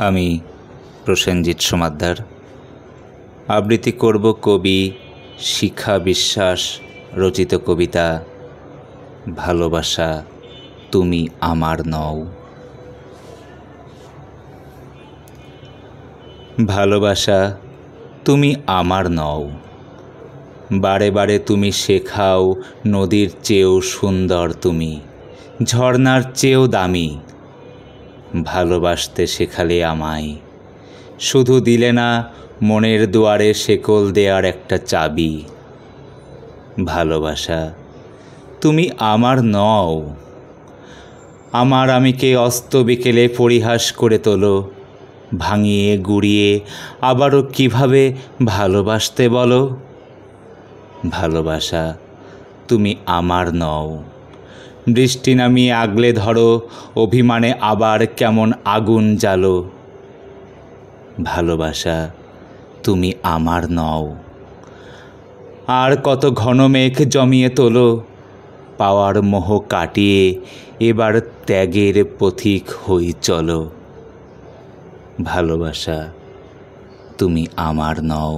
আমি প্রসেনজিৎ সমাদ্দার আবৃত্তি করব কবি শিখা বিশ্বাস রচিত কবিতা ভালোবাসা তুমি আমার নও। ভালোবাসা তুমি আমার নও, বারে বারে তুমি শেখাও নদীর চেয়েও সুন্দর, তুমি ঝর্ণার চেয়েও দামি। ভালোবাসতে শেখালে আমায়, শুধু দিলে না মনের দুয়ারে শেকল দেয়ার একটা চাবি। ভালোবাসা তুমি আমার নও, আমার আমিকে অস্ত বিকেলে পরিহাস করে তোলো, ভাঙিয়ে গুড়িয়ে আবারও কিভাবে ভালোবাসতে বলো। ভালোবাসা তুমি আমার নও, বৃষ্টি নামিয়ে আগলে ধরো, অভিমানে আবার কেমন আগুন জ্বালো। ভালোবাসা তুমি আমার নও, আর কত ঘন মেঘ জমিয়ে তোলো, পাওয়ার মোহ কাটিয়ে এবার ত্যাগের পথিক হই চলো। ভালোবাসা তুমি আমার নও।